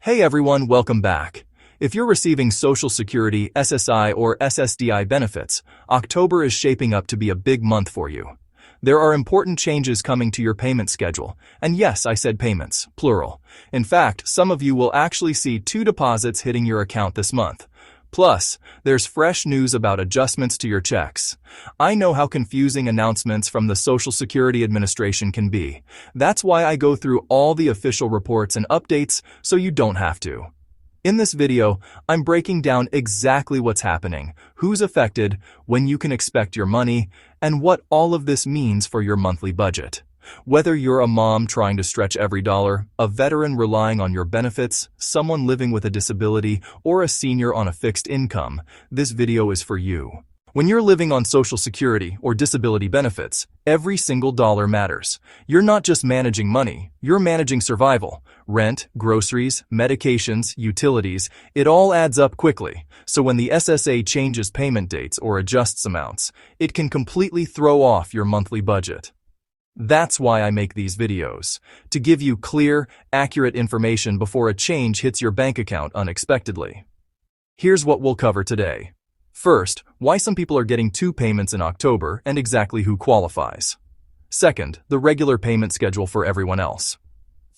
Hey everyone, welcome back. If you're receiving Social Security, SSI, or SSDI benefits, October is shaping up to be a big month for you. There are important changes coming to your payment schedule, and yes, I said payments, plural. In fact, some of you will actually see 2 deposits hitting your account this month. Plus, there's fresh news about adjustments to your checks. I know how confusing announcements from the Social Security Administration can be. That's why I go through all the official reports and updates so you don't have to. In this video, I'm breaking down exactly what's happening, who's affected, when you can expect your money, and what all of this means for your monthly budget. Whether you're a mom trying to stretch every dollar, a veteran relying on your benefits, someone living with a disability, or a senior on a fixed income, this video is for you. When you're living on Social Security or disability benefits, every single dollar matters. You're not just managing money, you're managing survival. Rent, groceries, medications, utilities, it all adds up quickly. So when the SSA changes payment dates or adjusts amounts, it can completely throw off your monthly budget. That's why I make these videos, to give you clear, accurate information before a change hits your bank account unexpectedly. Here's what we'll cover today. First, why some people are getting 2 payments in October and exactly who qualifies. Second, the regular payment schedule for everyone else.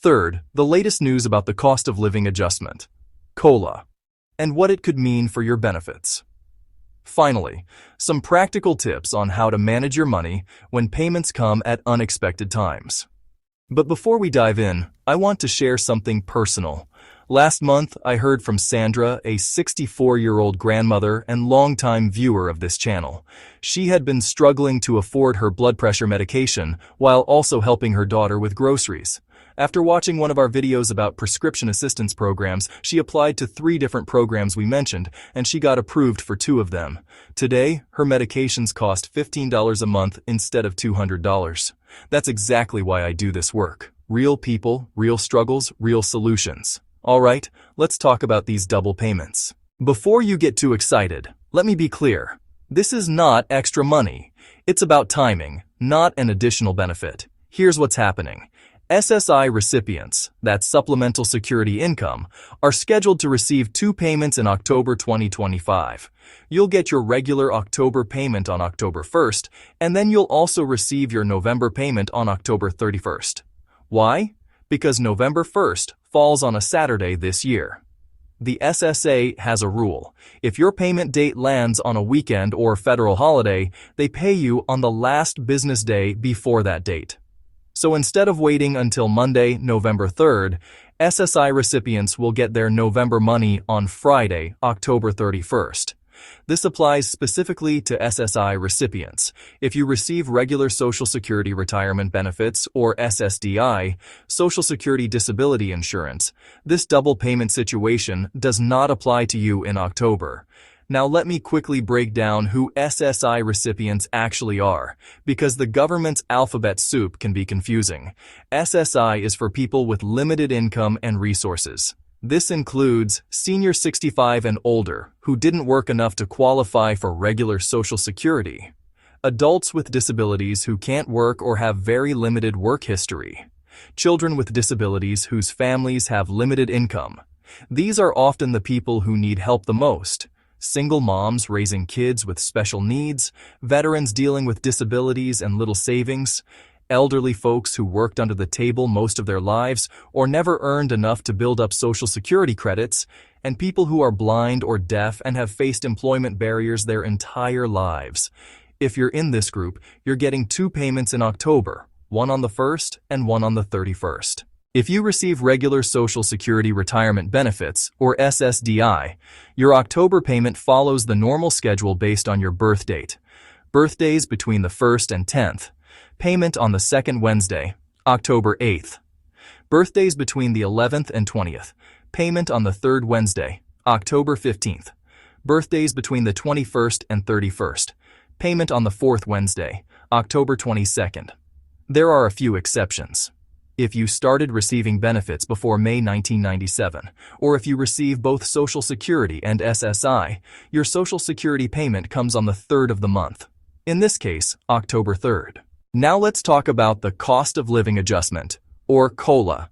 Third, the latest news about the cost of living adjustment, COLA, and what it could mean for your benefits. Finally, some practical tips on how to manage your money when payments come at unexpected times. But before we dive in, I want to share something personal. Last month, I heard from Sandra, a 64-year-old grandmother and longtime viewer of this channel. She had been struggling to afford her blood pressure medication while also helping her daughter with groceries. After watching one of our videos about prescription assistance programs, she applied to 3 different programs we mentioned, and she got approved for 2 of them. Today, her medications cost $15 a month instead of $200. That's exactly why I do this work. Real people, real struggles, real solutions. All right, let's talk about these double payments. Before you get too excited, let me be clear. This is not extra money. It's about timing, not an additional benefit. Here's what's happening. SSI recipients, that's supplemental security income, are scheduled to receive 2 payments in October 2025. You'll get your regular October payment on October 1st, and then you'll also receive your November payment on October 31st. Why? Because November 1st falls on a Saturday this year. The SSA has a rule. If your payment date lands on a weekend or federal holiday, they pay you on the last business day before that date. So instead of waiting until Monday, November 3rd, SSI recipients will get their November money on Friday, October 31st. This applies specifically to SSI recipients. If you receive regular Social Security retirement benefits or SSDI, Social Security disability insurance, this double payment situation does not apply to you in October. Now let me quickly break down who SSI recipients actually are, because the government's alphabet soup can be confusing. SSI is for people with limited income and resources. This includes senior 65 and older who didn't work enough to qualify for regular Social Security, adults with disabilities who can't work or have very limited work history, children with disabilities whose families have limited income. These are often the people who need help the most. Single moms raising kids with special needs, veterans dealing with disabilities and little savings, elderly folks who worked under the table most of their lives or never earned enough to build up Social Security credits, and people who are blind or deaf and have faced employment barriers their entire lives. If you're in this group, you're getting 2 payments in October, one on the 1st and one on the 31st. If you receive regular Social Security retirement benefits, or SSDI, your October payment follows the normal schedule based on your birth date. Birthdays between the 1st and 10th. Payment on the 2nd Wednesday, October 8th. Birthdays between the 11th and 20th. Payment on the 3rd Wednesday, October 15th. Birthdays between the 21st and 31st. Payment on the 4th Wednesday, October 22nd. There are a few exceptions. If you started receiving benefits before May 1997, or if you receive both Social Security and SSI, your Social Security payment comes on the 3rd of the month. In this case, October 3rd. Now let's talk about the cost of living adjustment, or COLA.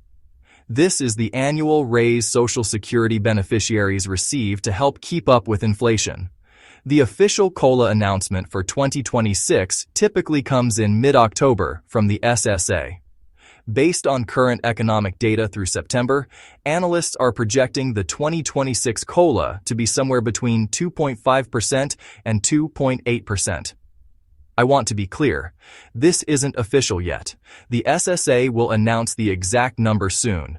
This is the annual raise Social Security beneficiaries receive to help keep up with inflation. The official COLA announcement for 2026 typically comes in mid-October from the SSA. Based on current economic data through September, analysts are projecting the 2026 COLA to be somewhere between 2.5% and 2.8%. I want to be clear, this isn't official yet. The SSA will announce the exact number soon.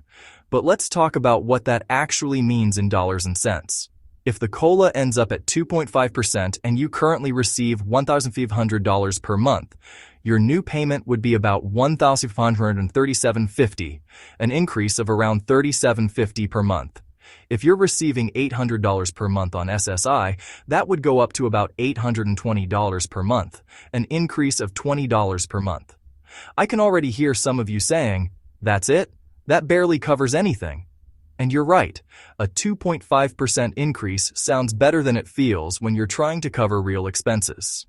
But let's talk about what that actually means in dollars and cents. If the COLA ends up at 2.5% and you currently receive $1,500 per month, your new payment would be about $1,537.50, an increase of around $37.50 per month. If you're receiving $800 per month on SSI, that would go up to about $820 per month, an increase of $20 per month. I can already hear some of you saying, "That's it? That barely covers anything." And you're right, a 2.5% increase sounds better than it feels when you're trying to cover real expenses.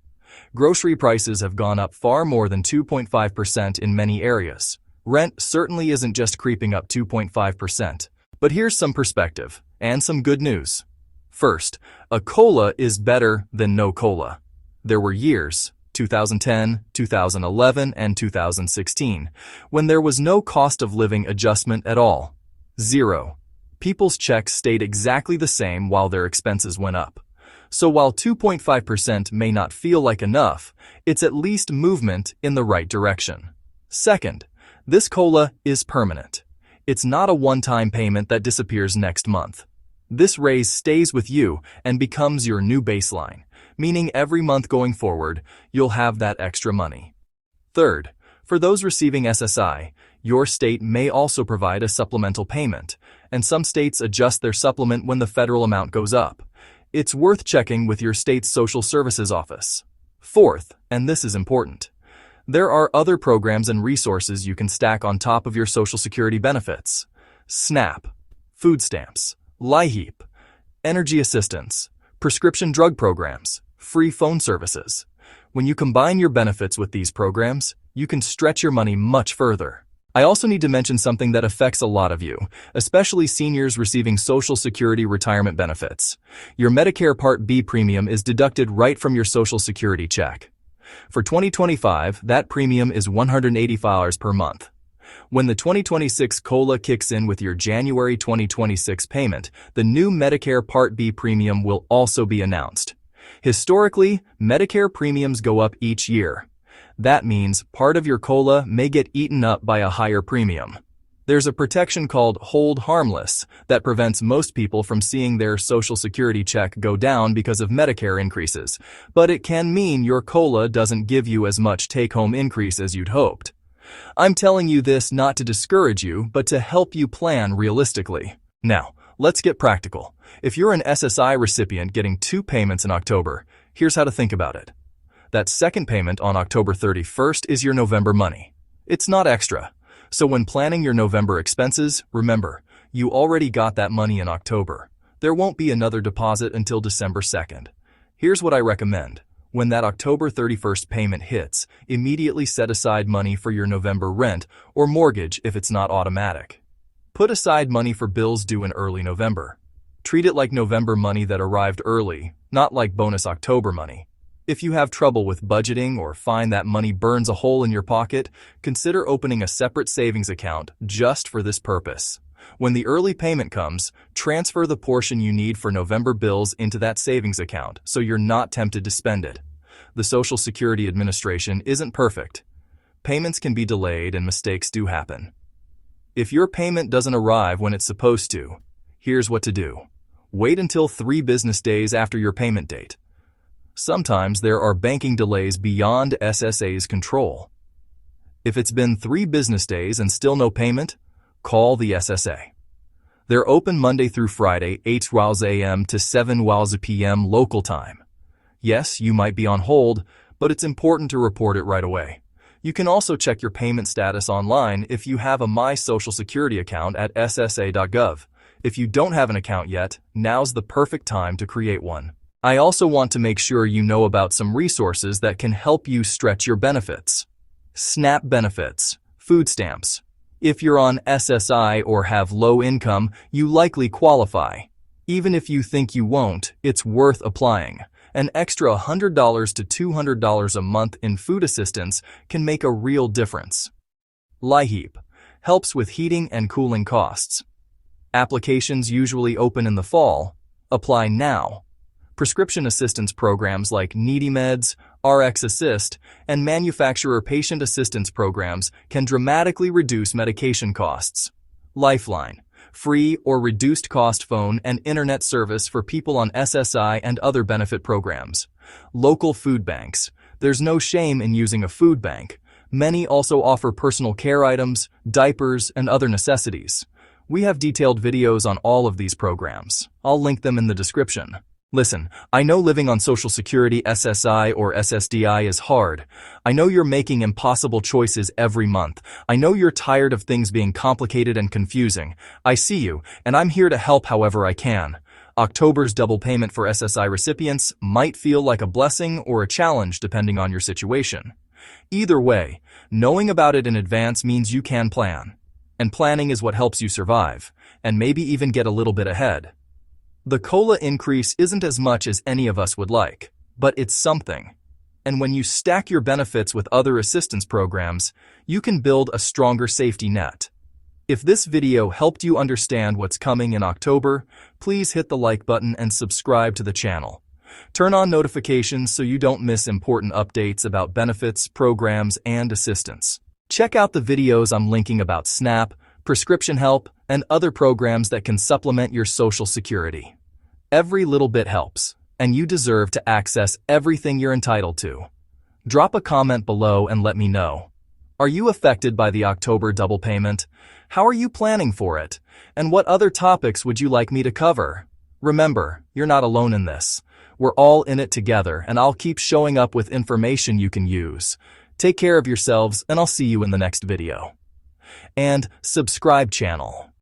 Grocery prices have gone up far more than 2.5% in many areas. Rent certainly isn't just creeping up 2.5%. But here's some perspective, and some good news. First, a COLA is better than no COLA. There were years, 2010, 2011, and 2016, when there was no cost of living adjustment at all. Zero. People's checks stayed exactly the same while their expenses went up. So while 2.5% may not feel like enough, it's at least movement in the right direction. Second, this COLA is permanent. It's not a one-time payment that disappears next month. This raise stays with you and becomes your new baseline, meaning every month going forward, you'll have that extra money. Third, for those receiving SSI, your state may also provide a supplemental payment, and some states adjust their supplement when the federal amount goes up. It's worth checking with your state's social services office. Fourth, and this is important, there are other programs and resources you can stack on top of your Social Security benefits. SNAP, food stamps, LIHEAP, energy assistance, prescription drug programs, free phone services. When you combine your benefits with these programs, you can stretch your money much further. I also need to mention something that affects a lot of you, especially seniors receiving Social Security retirement benefits. Your Medicare Part B premium is deducted right from your Social Security check. For 2025, that premium is $180 per month. When the 2026 COLA kicks in with your January 2026 payment, the new Medicare Part B premium will also be announced. Historically, Medicare premiums go up each year. That means part of your COLA may get eaten up by a higher premium. There's a protection called hold harmless that prevents most people from seeing their Social Security check go down because of Medicare increases, but it can mean your COLA doesn't give you as much take-home increase as you'd hoped. I'm telling you this not to discourage you, but to help you plan realistically. Now, let's get practical. If you're an SSI recipient getting 2 payments in October, here's how to think about it. That second payment on October 31st is your November money. It's not extra. So when planning your November expenses, remember, you already got that money in October. There won't be another deposit until December 2nd. Here's what I recommend. When that October 31st payment hits, immediately set aside money for your November rent or mortgage if it's not automatic. Put aside money for bills due in early November. Treat it like November money that arrived early, not like bonus October money. If you have trouble with budgeting or find that money burns a hole in your pocket, consider opening a separate savings account just for this purpose. When the early payment comes, transfer the portion you need for November bills into that savings account so you're not tempted to spend it. The Social Security Administration isn't perfect. Payments can be delayed and mistakes do happen. If your payment doesn't arrive when it's supposed to, here's what to do. Wait until 3 business days after your payment date. Sometimes there are banking delays beyond SSA's control. If it's been 3 business days and still no payment, call the SSA. They're open Monday through Friday, 8 a.m. to 7 p.m. local time. Yes, you might be on hold, but it's important to report it right away. You can also check your payment status online if you have a My Social Security account at ssa.gov. If you don't have an account yet, now's the perfect time to create one. I also want to make sure you know about some resources that can help you stretch your benefits. SNAP benefits, food stamps. If you're on SSI or have low income, you likely qualify. Even if you think you won't, it's worth applying. An extra $100 to $200 a month in food assistance can make a real difference. LIHEAP helps with heating and cooling costs. Applications usually open in the fall. Apply now. Prescription assistance programs like NeedyMeds, RX Assist, and manufacturer patient assistance programs can dramatically reduce medication costs. Lifeline, free or reduced cost phone and internet service for people on SSI and other benefit programs. Local food banks. There's no shame in using a food bank. Many also offer personal care items, diapers, and other necessities. We have detailed videos on all of these programs. I'll link them in the description. Listen, I know living on Social Security SSI or SSDI is hard. I know you're making impossible choices every month. I know you're tired of things being complicated and confusing. I see you, and I'm here to help however I can. October's double payment for SSI recipients might feel like a blessing or a challenge depending on your situation. Either way, knowing about it in advance means you can plan. And planning is what helps you survive, and maybe even get a little bit ahead. The COLA increase isn't as much as any of us would like, but it's something. And when you stack your benefits with other assistance programs, you can build a stronger safety net. If this video helped you understand what's coming in October, please hit the like button and subscribe to the channel. Turn on notifications so you don't miss important updates about benefits, programs, and assistance. Check out the videos I'm linking about SNAP, prescription help, and other programs that can supplement your Social Security. Every little bit helps, and you deserve to access everything you're entitled to. Drop a comment below and let me know. Are you affected by the October double payment? How are you planning for it? And what other topics would you like me to cover? Remember, you're not alone in this. We're all in it together, and I'll keep showing up with information you can use. Take care of yourselves, and I'll see you in the next video. And subscribe channel.